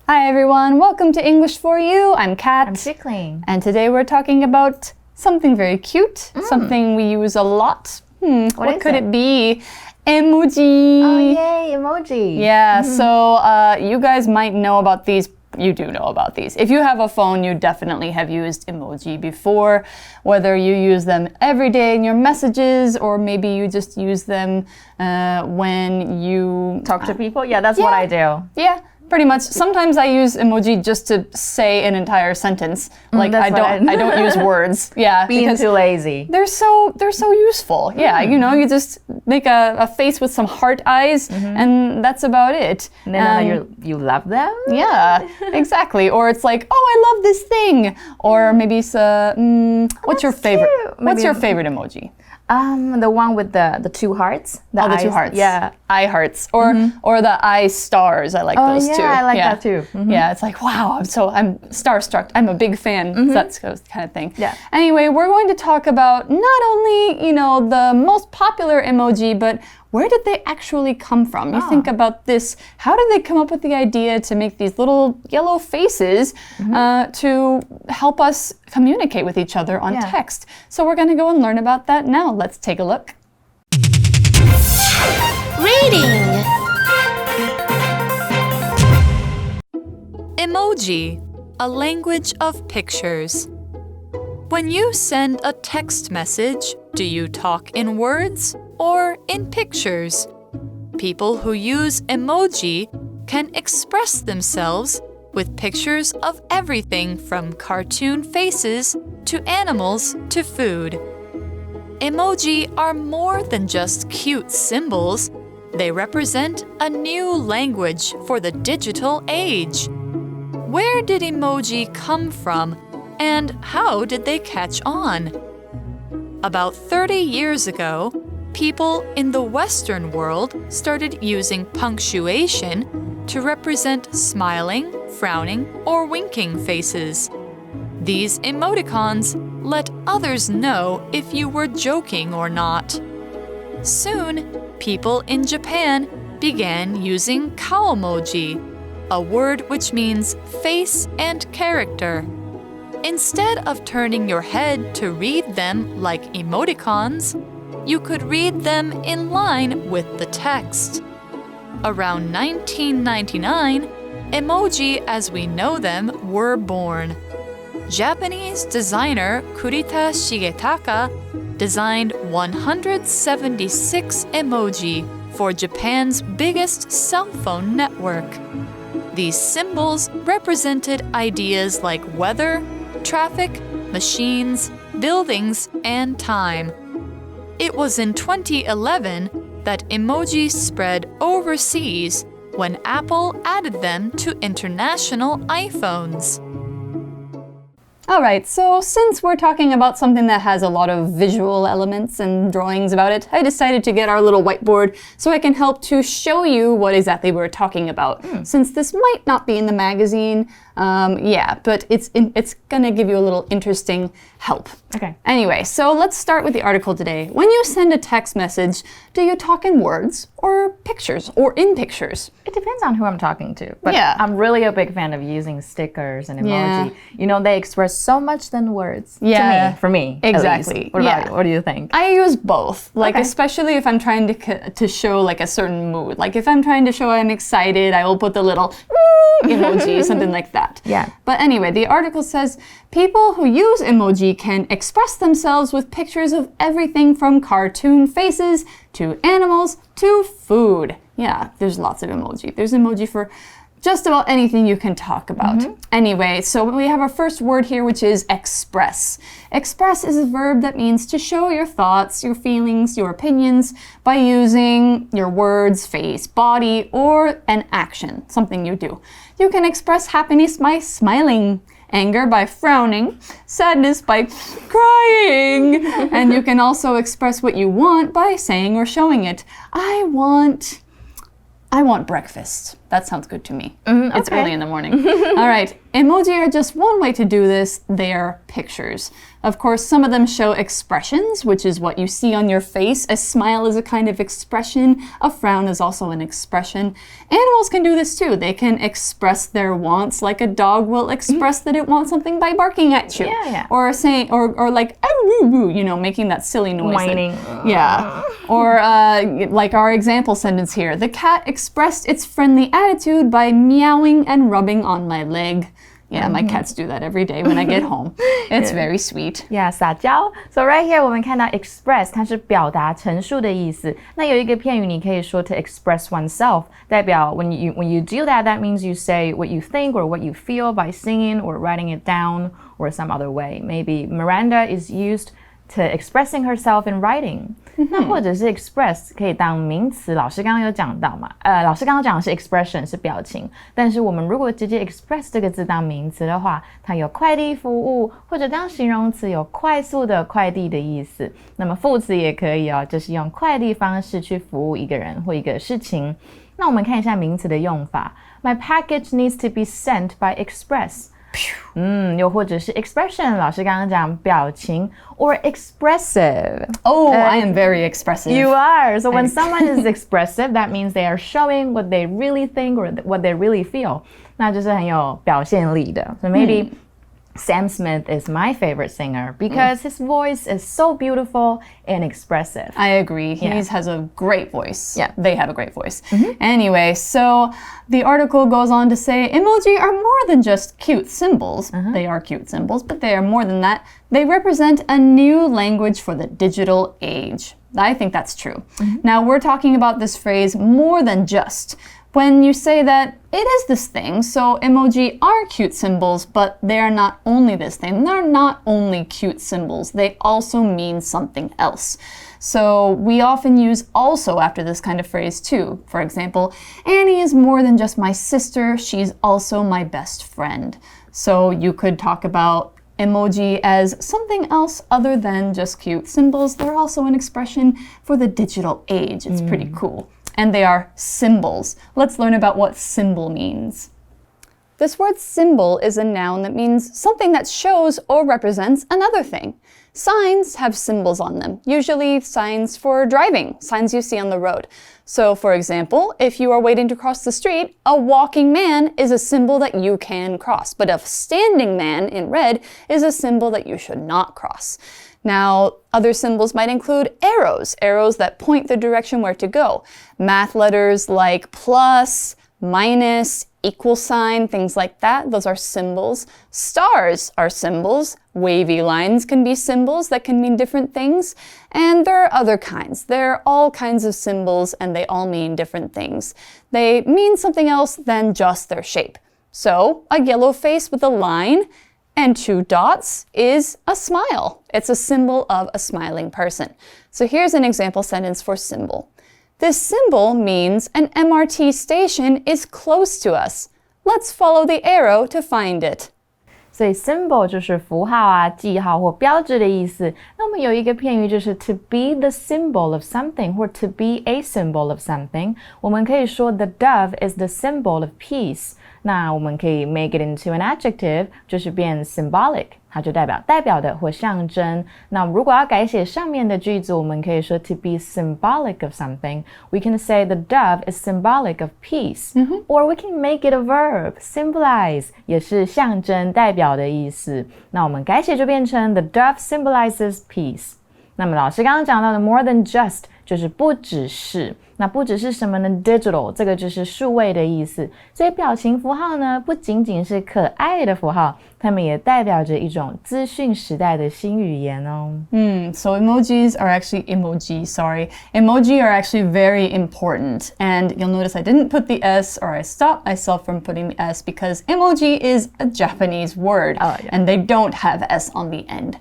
Hi everyone, welcome to English for You. I'm Kat. I'm Chickling. And today we're talking about something very cute, something we use a lot. What could it be? Emoji. Oh yay, emoji. Yeah, so you guys might know about these. You do know about these. If you have a phone, you definitely have used emoji before, whether you use them every day in your messages or maybe you just use them when you Talk to people? Yeah, that's what I do. Yeah. Pretty much. Sometimes I use emoji just to say an entire sentence. Like I don't use words. Yeah, Being because too lazy. they're so useful. Yeah, you know, you just make a face with some heart eyes, and that's about it. And then you love them? Yeah, exactly. Or it's like, oh, I love this thing. Or maybe it's what's your favorite? Cute. What's your favorite emoji? The one with the two hearts. The two hearts. Yeah. Eye hearts. Or the eye stars. I like those too. I like that too. Yeah, it's like, wow, I'm starstruck. I'm a big fan. That's the kind of thing. Yeah. Anyway, we're going to talk about not only, the most popular emoji, but where did they actually come from? You think about this. How did they come up with the idea to make these little yellow faces to help us communicate with each other on text? So we're going to go and learn about that now. Let's take a look. Reading. Emoji, a language of pictures. When you send a text message, do you talk in words or in pictures? People who use emoji can express themselves with pictures of everything from cartoon faces to animals to food. Emoji are more than just cute symbols. They represent a new language for the digital age. Where did emoji come from, and how did they catch on? About 30 years ago, people in the Western world started using punctuation to represent smiling, frowning, or winking faces. These emoticons let others know if you were joking or not. Soon, people in Japan began using kaomoji, a word which means face and character. Instead of turning your head to read them like emoticons, you could read them in line with the text. Around 1999, emoji as we know them were born. Japanese designer Kurita Shigetaka designed 176 emoji for Japan's biggest cell phone network. These symbols represented ideas like weather, traffic, machines, buildings, and time. It was in 2011 that emoji spread overseas when Apple added them to international iPhones. Alright, so since we're talking about something that has a lot of visual elements and drawings about it, I decided to get our little whiteboard so I can help to show you what exactly we're talking about. Since this might not be in the magazine, but it's gonna give you a little interesting help. Okay. Anyway, so let's start with the article today. When you send a text message, do you talk in words or pictures or in pictures? It depends on who I'm talking to. But Yeah. I'm really a big fan of using stickers and emoji. Yeah. You know, they express so much than words. Yeah. To me, for me. at Exactly. least. What about you? What do you think? I use both, like Okay. especially if I'm trying to show like a certain mood. Like if I'm trying to show I'm excited, I will put the little emoji, something like that. Yeah. But anyway, the article says people who use emoji can express themselves with pictures of everything from cartoon faces to animals to food. Yeah, there's lots of emoji. There's emoji for Just about anything you can talk about. Anyway, so we have our first word here, which is express. Express is a verb that means to show your thoughts, your feelings, your opinions by using your words, face, body, or an action, something you do. You can express happiness by smiling, anger by frowning, sadness by crying, and you can also express what you want by saying or showing it. I want breakfast. That sounds good to me. It's early in the morning. All right, emoji are just one way to do this. They are pictures. Of course, some of them show expressions, which is what you see on your face. A smile is a kind of expression. A frown is also an expression. Animals can do this too. They can express their wants, like a dog will express that it wants something by barking at you. Yeah. Or saying, or like, you know, making that silly noise. Whining. Yeah. Or like our example sentence here. The cat expressed its friendly attitude by meowing and rubbing on my leg. Yeah, my cats do that every day when I get home. It's very sweet. Yeah, 撒娇. So right here 我们看到 express 它是表达陈述的意思。那有一个片语你可以说 to express oneself， 代表 when you do that means you say what you think or what you feel by singing or writing it down or some other way. Maybe Miranda is used to expressing herself in writing. 那或者是 express 可以当名词，老师刚刚有讲到嘛？老师刚刚讲的是 expression 是表情，但是我们如果直接 express 这个字当名词的话，它有快递服务，或者当形容词有快速的快递的意思。那么副词也可以哦，就是用快递方式去服务一个人或一个事情。那我们看一下名词的用法 ，My package needs to be sent by express。又或者是 expression， 老师刚刚讲表情 or expressive. Oh, I am very expressive. You are. So when someone is expressive, that means they are showing what they really think or what they really feel. 那就是很有表现力的。So maybe Sam Smith is my favorite singer because his voice is so beautiful and expressive. I agree. He has a great voice. Yeah. They have a great voice. Anyway, so the article goes on to say emoji are more than just cute symbols. They are cute symbols, but they are more than that. They represent a new language for the digital age. I think that's true. Now, we're talking about this phrase more than just. When you say that it is this thing, so emoji are cute symbols, but they are not only this thing. They're not only cute symbols. They also mean something else. So we often use also after this kind of phrase too. For example, Annie is more than just my sister. She's also my best friend. So you could talk about emoji as something else other than just cute symbols. They're also an expression for the digital age. It's pretty cool. And they are symbols. Let's learn about what symbol means. This word symbol is a noun that means something that shows or represents another thing. Signs have symbols on them, usually signs for driving, signs you see on the road. So, for example, if you are waiting to cross the street, a walking man is a symbol that you can cross, but a standing man in red is a symbol that you should not cross. Now, other symbols might include arrows that point the direction where to go. Math letters like plus, minus, equal sign, things like that. Those are symbols. Stars are symbols. Wavy lines can be symbols that can mean different things. And there are other kinds. There are all kinds of symbols and they all mean different things. They mean something else than just their shape. So, a yellow face with a line and 2 dots is a smile. It's a symbol of a smiling person. So here's an example sentence for symbol. This symbol means an MRT station is close to us. Let's follow the arrow to find it. 所以 symbol 就是符号啊、记号或标志的意思。那我们有一个片语就是 to be the symbol of something 或 to be a symbol of something。我们可以说 the dove is the symbol of peace。那我们可以 make it into an adjective， 就是变 symbolic， 它就代表的或象征。那如果要改写上面的句子，我们可以说 to be symbolic of something。We can say the dove is symbolic of peace， or we can make it a verb， symbolize 也是象征、代表的意思。那我们改写就变成 the dove symbolizes peace。那么老师刚刚讲到的 more than just 就是不只是。那不只是什么呢 ？digital 这个就是数位的意思。所以表情符号呢，不仅仅是可爱的符号，它们也代表着一种资讯时代的新语言哦。So emojis are actually very important. And you'll notice I didn't put the S, or I stopped myself from putting the S because emoji is a Japanese word. And they don't have S on the end.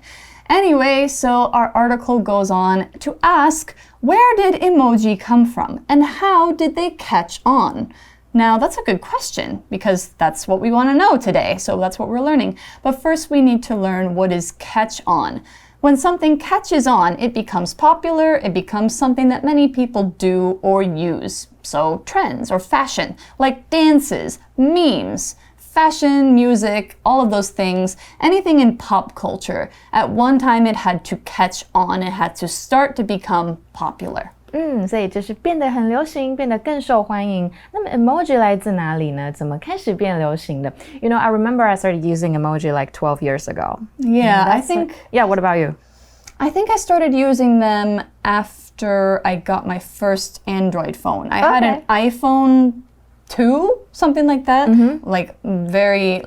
Anyway, so our article goes on to ask, where did emoji come from and how did they catch on? Now, that's a good question because that's what we want to know today. So that's what we're learning. But first, we need to learn what is catch on. When something catches on, it becomes popular, it becomes something that many people do or use. So trends or fashion, like dances, memes, fashion, music, all of those things, anything in pop culture. At one time, it had to catch on. It had to start to become popular. 所以就是变得很流行，变得更受欢迎。那么 emoji 来自哪里呢？怎么开始变流行的？ You know, I remember I started using emoji like 12 years ago. Yeah, I think... Yeah, what about you? I think I started using them after I got my first Android phone. I had an iPhone 2, something like that, like very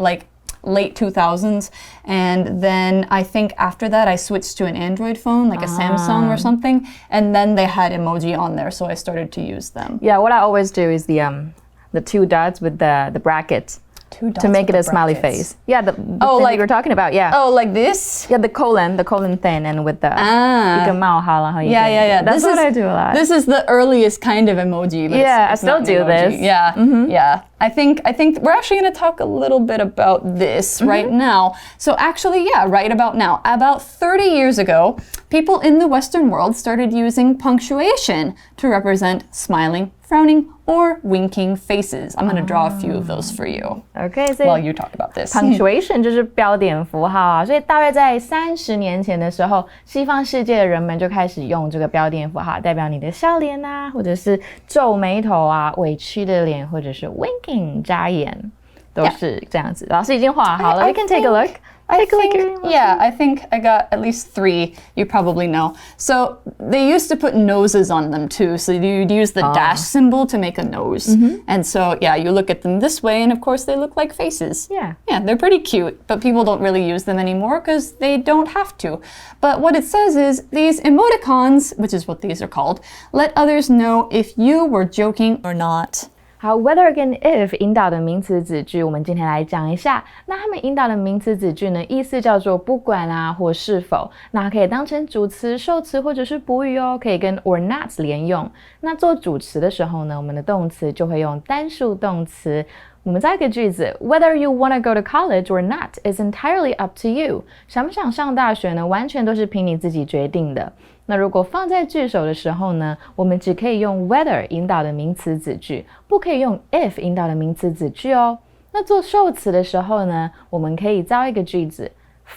late 2000s, and then I think after that I switched to an Android phone, like a Samsung or something, and then they had emoji on there, so I started to use them. Yeah, what I always do is the 2 dots with the brackets. 2 dots to make it a brackets. smiley face. Yeah, the thing like you were talking about, yeah. Oh, like this? Yeah, the colon thing and with the 一个冒号然后一个 Yeah. That's what I do a lot. This is the earliest kind of emoji. But I it's still not do emoji. this. Yeah, yeah. I think we're actually going to talk a little bit about this right now. So actually, right about now. About 30 years ago, people in the Western world started using punctuation to represent smiling, frowning, or winking faces. I'm going to draw a few of those for you. Okay, so while you talk about this. Punctuation 就是标点符号啊，所以大约在30年前的时候，西方世界的人们就开始用这个标点符号，代表你的笑脸啊，或者是皱眉头啊、委屈的脸，或者是 winking 眨眼，都是这样子。老师已经画好了 ，We can take a look. I think I got at least 3 you probably know. So they used to put noses on them too. So you'd use the dash symbol to make a nose. And so, you look at them this way and of course they look like faces. Yeah, they're pretty cute, but people don't really use them anymore because they don't have to. But what it says is these emoticons, which is what these are called, let others know if you were joking or not. 好 ，whether 跟 if 引导的名词子句，我们今天来讲一下。那它们引导的名词子句呢，意思叫做不管啊或是否，那可以当成主词、受词或者是补语哦，可以跟 or not 连用。那做主词的时候呢，我们的动词就会用单数动词。我们造一个句子 ，Whether you want to go to college or not is entirely up to you。想不想上大学呢，完全都是凭你自己决定的。那如果放在句首的时候呢，我们只可以用 whether 引导的名词子句，不可以用 if 引导的名词子句哦。那做受词的时候呢，我们可以造一个句子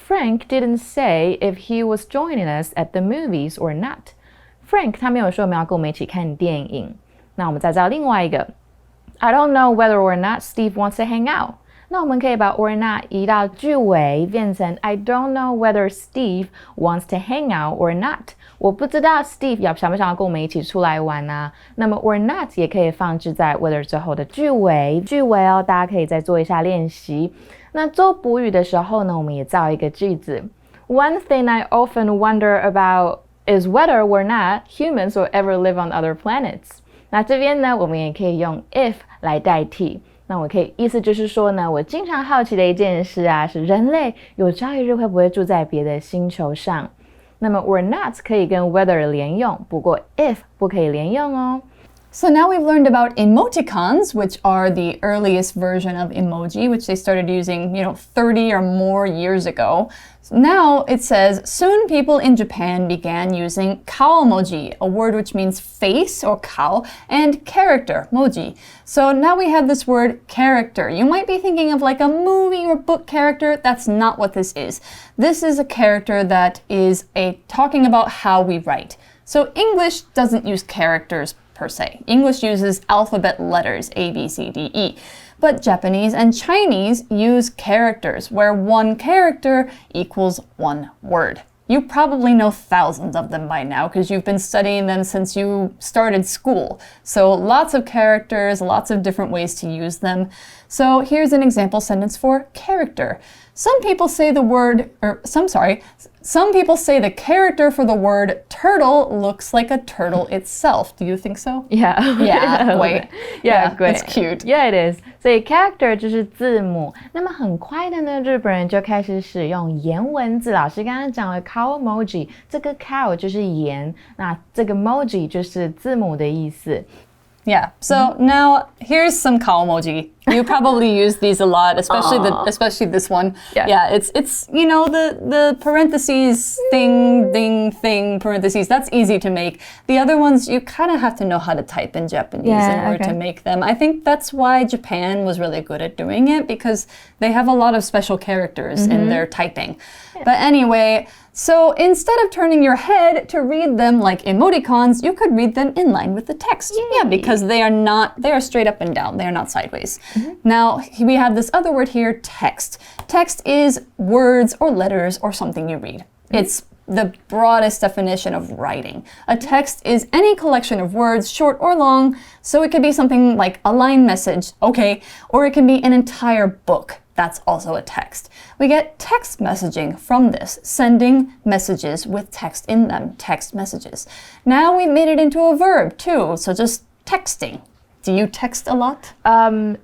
Frank didn't say if he was joining us at the movies or not. Frank 他没有说我们要跟我们一起看电影。那我们再造另外一个 I don't know whether or not Steve wants to hang out. 那我们可以把 or not 移到句尾，变成 I don't know whether Steve wants to hang out or not. 我不知道 Steve 想不想要跟我们一起出来玩啊。那么 or not 也可以放置在 whether 之后的句尾哦，大家可以再做一下练习。那做补语的时候呢，我们也造一个句子 One thing I often wonder about is whether or not humans will ever live on other planets. 那这边呢，我们也可以用 if 来代替。那我可以意思就是说呢，我经常好奇的一件事啊，是人类有朝一日会不会住在别的星球上。那么 or not 可以跟 whether 连用，不过 if 不可以连用哦。So now we've learned about emoticons, which are the earliest version of emoji, which they started using, 30 or more years ago. So now it says, soon people in Japan began using cow emoji, a word which means face or cow, and character, moji. So now we have this word character. You might be thinking of like a movie or book character. That's not what this is. This is a character that is talking about how we write. So English doesn't use characters per se. English uses alphabet letters, A, B, C, D, E. But Japanese and Chinese use characters, where one character equals one word. you probably know thousands of them by now because you've been studying them since you started school. So lots of characters, lots of different ways to use them. So here's an example sentence for character. Some people say the character for the word turtle looks like a turtle itself. Do you think so? Yeah. Yeah, great. Yeah, great. It's cute. Yeah, it is. 所以 character 就是字母。那么很快的呢，日本人就开始使用颜文字。老师刚刚讲了 cow emoji， 这个 cow 就是颜，那这个 emoji 就是字母的意思。Yeah, so now here's some cow emoji. You probably use these a lot, especially this one. Yeah, it's you know the parentheses thing parentheses. That's easy to make. The other ones you kind of have to know how to type in Japanese in order to make them. I think that's why Japan was really good at doing it because they have a lot of special characters in their typing. But anyway, so instead of turning your head to read them like emoticons, you could read them in line with the text. Yeah, because they are straight up and down. They are not sideways. Now, we have this other word here, text. Text is words or letters or something you read. It's the broadest definition of writing. A text is any collection of words, short or long, so it could be something like a line message, okay, or it can be an entire book. That's also a text. We get text messaging from this, sending messages with text in them, text messages. Now we made it into a verb too, so just texting. Do you text a lot?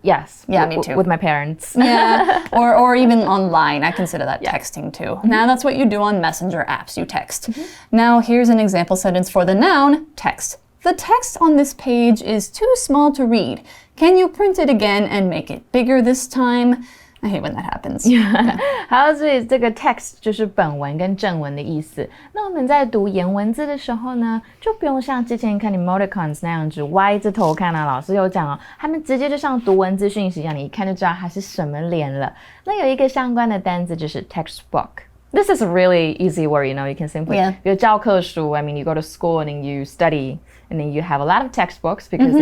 Yes. Yeah, me too. With my parents. Yeah, or even online. I consider that texting too. Now that's what you do on messenger apps, you text. Now here's an example sentence for the noun, text. The text on this page is too small to read. Can you print it again and make it bigger this time? I hate when that happens. Yeah. 好，所以这个 text 就是本文跟正文的意思。那我们在读颜文字的时候呢，就不用像之前看 emoticons 那样子歪着头看啊。老师有讲哦，他们直接就像读文字讯息一样，你一看就知道它是什么脸了。那有一个相关的单字就是 textbook。This is a really easy word, you know, you can simply, 比如教科书, I mean, you go to school and then you study and then you have a lot of textbooks because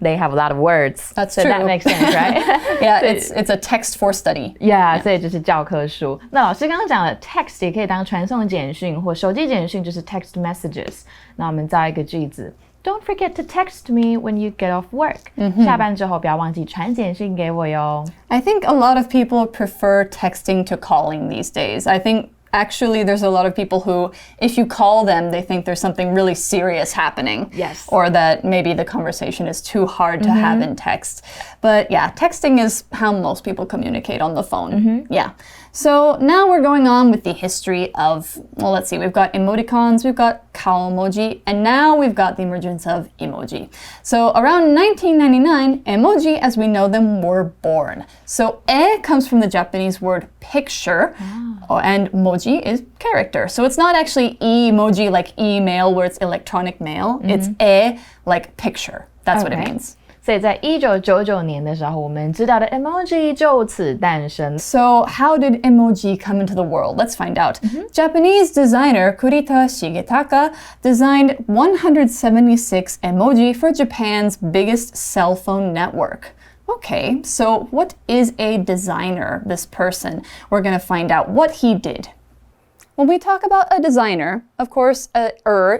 they have a lot of words. That's so true. That makes sense, right? Yeah, it's a text for study. Yeah, 所以就是教科书。那老师刚刚讲的 text 也可以当传送简讯或手机简讯，就是 text messages. 那我们造一个句子。Don't forget to text me when you get off work. 下班之后不要忘记传简讯给我哟。I think a lot of people prefer texting to calling these days. I think actually there's a lot of people who, if you call them, they think there's something really serious happening. Yes. Or that maybe the conversation is too hard to have in text. But yeah, texting is how most people communicate on the phone. Yeah. So now we're going on with the history of, well, let's see, we've got emoticons, we've got cow emoji, and now we've got the emergence of emoji. So around 1999, emoji as we know them were born. So comes from the Japanese word picture, and moji is character. So it's not actually emoji like email where it's electronic mail, it's like picture. That's what it means. 所以在1999年的时候，我们知道的 emoji 就此诞生。So how did emoji come into the world? Let's find out. Japanese designer Kurita Shigetaka designed 176 emoji for Japan's biggest cell phone network. Okay, so what is a designer, this person? We're going to find out what he did. When we talk about a designer, of course,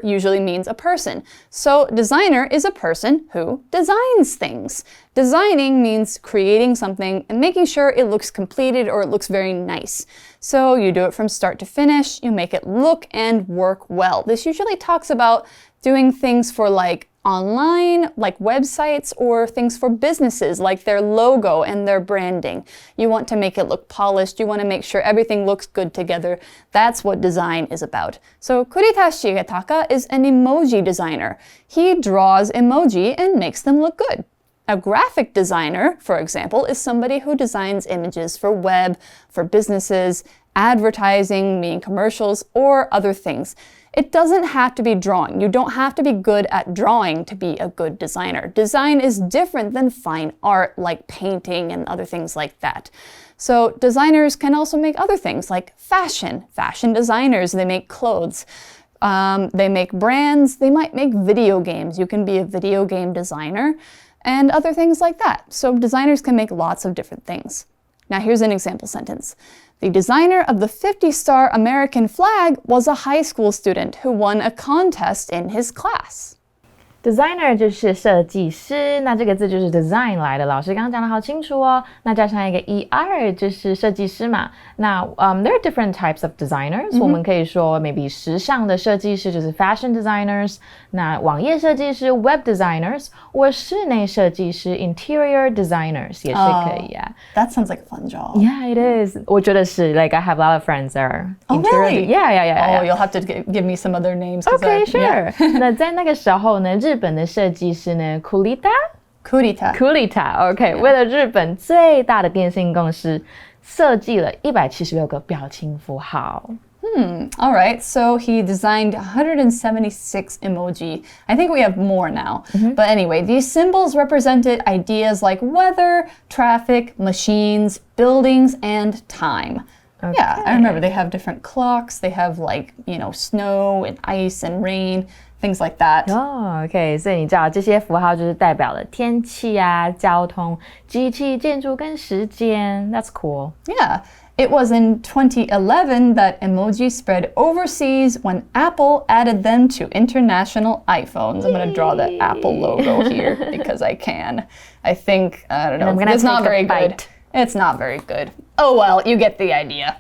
usually means a person. So designer is a person who designs things. Designing means creating something and making sure it looks completed or it looks very nice. So you do it from start to finish, you make it look and work well. This usually talks about doing things for like online, like websites, or things for businesses, like their logo and their branding. You want to make it look polished. You want to make sure everything looks good together. That's what design is about. So Kurita Shigetaka is an emoji designer. He draws emoji and makes them look good. A graphic designer, for example, is somebody who designs images for web, for businesses, advertising, meaning commercials, or other things. It doesn't have to be drawing. You don't have to be good at drawing to be a good designer. Design is different than fine art, like painting and other things like that. So designers can also make other things like fashion. Fashion designers, they make clothes. They make brands. They might make video games. You can be a video game designer and other things like that. So designers can make lots of different things. Now here's an example sentence. The designer of the 50-star American flag was a high school student who won a contest in his class. Designer 就是设计师，那这个字就是 design 来的。老师刚刚讲的好清楚哦。那加上一个 er 就是设计师嘛。那there are different types of designers、我们可以说 maybe 时尚的设计师就是 fashion designers， 那网页设计师 web designers， 或室内设计师 interior designers 也是可以啊。That sounds like a fun job. Yeah, it is. 我觉得是 like I have a lot of friends that are interior. Really? Yeah. Oh, you'll have to give me some other names. Okay, sure. 那在那个时候呢，日本的设计师呢 Kurita OK、为了日本最大的电信公司设计了176个表情符号。All right, so he designed 176 emoji. I think we have more now. But anyway, these symbols represented ideas like weather, traffic, machines, buildings, and time. Okay. Yeah, I remember they have different clocks. They have like, snow and ice and rain, things like that. Oh, okay. 所以你知道这些符号就是代表了天气啊、交通、机器、建筑跟时间。That's cool. Yeah. It was in 2011 that emoji spread overseas when Apple added them to international iPhones. I'm going to draw the Apple logo here because I can. I think, I don't know, it's not very good. It's not very good. Oh well, you get the idea.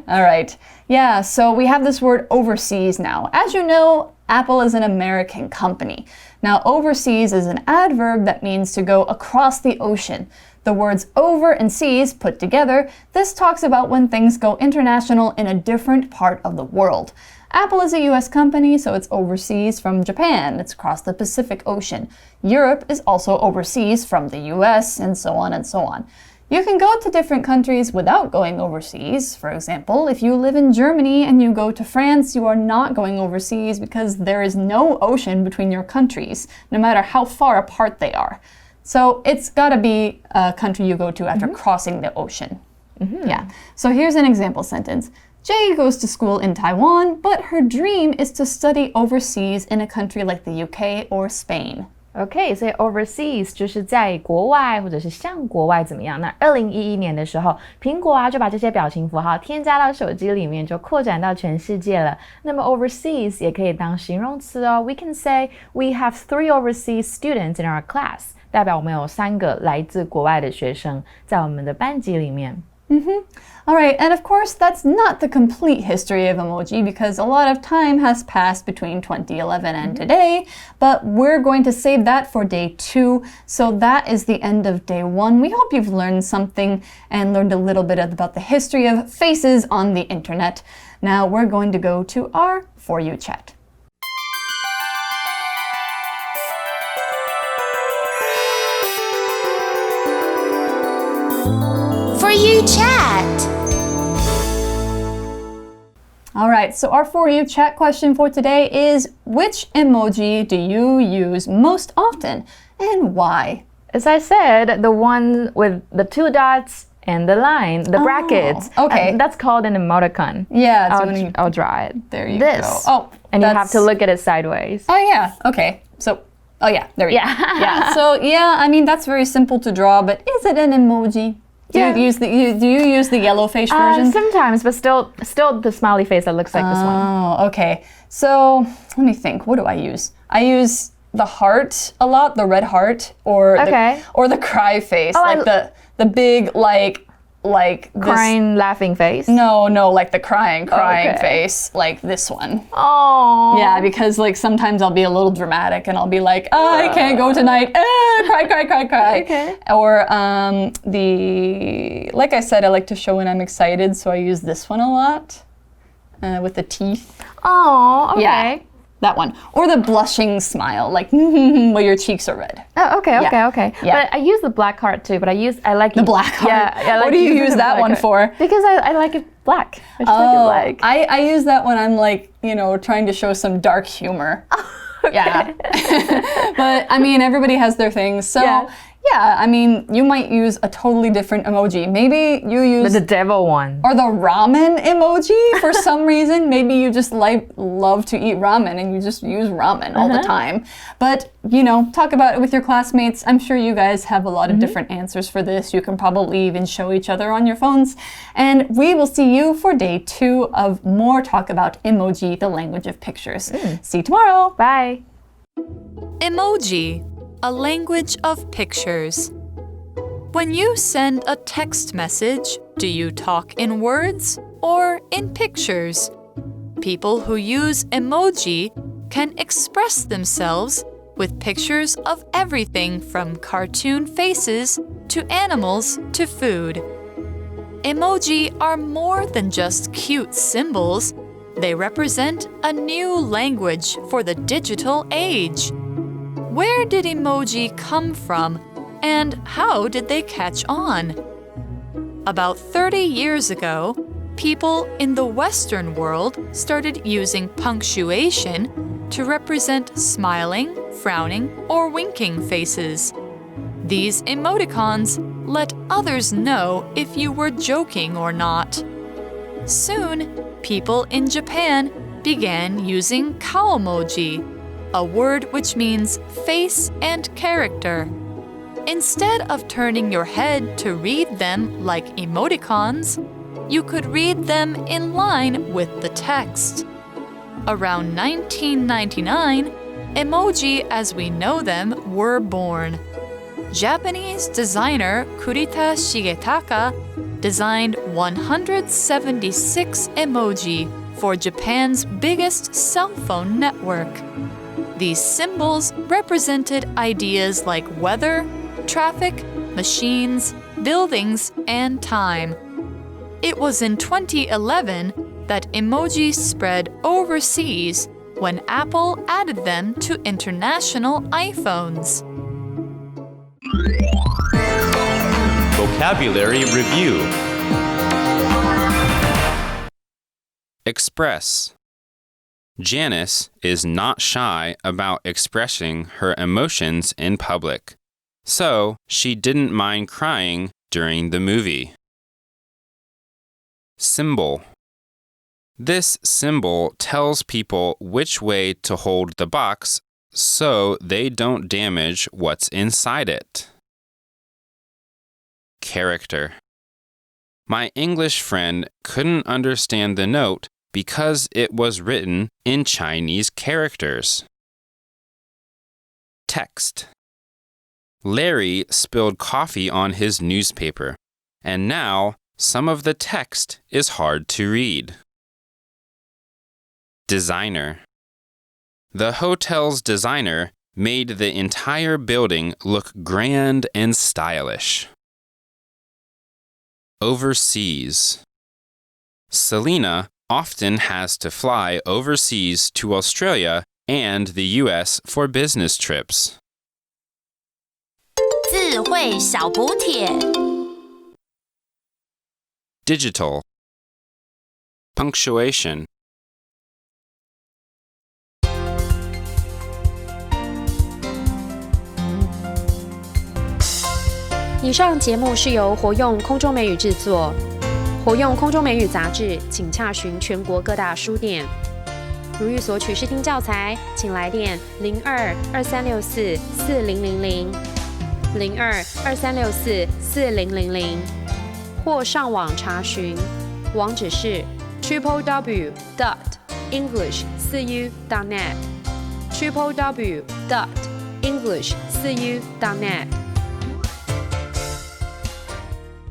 All right. Yeah, so we have this word overseas now. As you know, Apple is an American company. Now, overseas is an adverb that means to go across the ocean. The words over and seas put together, this talks about when things go international in a different part of the world. Apple is a US company, so it's overseas from Japan. It's across the Pacific Ocean. Europe is also overseas from the US, and so on and so on. You can go to different countries without going overseas. For example, if you live in Germany and you go to France, you are not going overseas because there is no ocean between your countries, no matter how far apart they are. So it's got to be a country you go to after crossing the ocean. Yeah. So here's an example sentence. Jay goes to school in Taiwan, but her dream is to study overseas in a country like the UK or Spain. OK， 所以 overseas 就是在国外或者是像国外怎么样？那2011年的时候，苹果啊就把这些表情符号添加到手机里面，就扩展到全世界了。那么 overseas 也可以当形容词哦。We can say we have 3 overseas students in our class， 代表我们有3个来自国外的学生在我们的班级里面。All right, and of course, that's not the complete history of emoji because a lot of time has passed between 2011 and today, but we're going to save that for day 2. So that is the end of day 1. We hope you've learned something and learned a little bit about the history of faces on the internet. Now we're going to go to our For You chat. For You chat. All right, so our For You chat question for today is, which emoji do you use most often and why? As I said, the one with the 2 dots and the line, the brackets. Okay. That's called an emoticon. Yeah. I'll draw it. There you go. Oh, and you have to look at it sideways. Oh, yeah. Okay. So, oh, yeah. There we go. Yeah. So, yeah, I mean, that's very simple to draw, but is it an emoji? Do you use the yellow face version? Sometimes, but still the smiley face that looks like this one. Oh, okay. So let me think. What do I use? I use the heart a lot, the red heart, or the cry face, like the big like crying, laughing face. No, like the crying face, like this one. Oh. Yeah, because like sometimes I'll be a little dramatic and I'll be like, I can't go tonight. Cry. Okay. Or like I said, I like to show when I'm excited, so I use this one a lot with the teeth. Oh, okay. Yeah. That one. Or the blushing smile, like where your cheeks are red. Oh, okay. Yeah. But I use the black heart too, but I like the black heart. Yeah, what do you use that one for? Because I like it black. I just like it black. I use that when I'm like, trying to show some dark humor. Okay. Yeah. But I mean, everybody has their things. So Yeah, I mean, you might use a totally different emoji. Maybe you use the devil one. or the ramen emoji for some reason. Maybe you just love to eat ramen and you just use ramen all the time. But, talk about it with your classmates. I'm sure you guys have a lot of different answers for this. You can probably even show each other on your phones. And we will see you for day 2 of more talk about emoji, the language of pictures. See you tomorrow. Bye. Emoji, a language of pictures. When you send a text message, do you talk in words or in pictures? People who use emoji can express themselves with pictures of everything from cartoon faces to animals to food. Emoji are more than just cute symbols. They represent a new language for the digital age. Where did emoji come from, and how did they catch on? About 30 years ago, people in the Western world started using punctuation to represent smiling, frowning, or winking faces. These emoticons let others know if you were joking or not. Soon, people in Japan began using kaomoji, a word which means face and character. Instead of turning your head to read them like emoticons, you could read them in line with the text. Around 1999, emoji as we know them were born. Japanese designer Kurita Shigetaka designed 176 emoji for Japan's biggest cell phone network. These symbols represented ideas like weather, traffic, machines, buildings, and time. It was in 2011 that emoji spread overseas when Apple added them to international iPhones. Vocabulary Review. Express. Janice is not shy about expressing her emotions in public, so she didn't mind crying during the movie. Symbol. This symbol tells people which way to hold the box so they don't damage what's inside it. Character. My English friend couldn't understand the note because it was written in Chinese characters. Text. Larry spilled coffee on his newspaper, and now some of the text is hard to read. Designer. The hotel's designer made the entire building look grand and stylish. Overseas. Selena often has to fly overseas to Australia and the US for business trips. 字汇小补帖 Digital. Punctuation. 以上节目是由活用空中美语制作。活用空中美语杂志，请洽询全国各大书店。如欲索取试听教材，请来电02-2364-4000 02-2364-4000，或上网查询，网址是 www.english4u.net www.english4u.net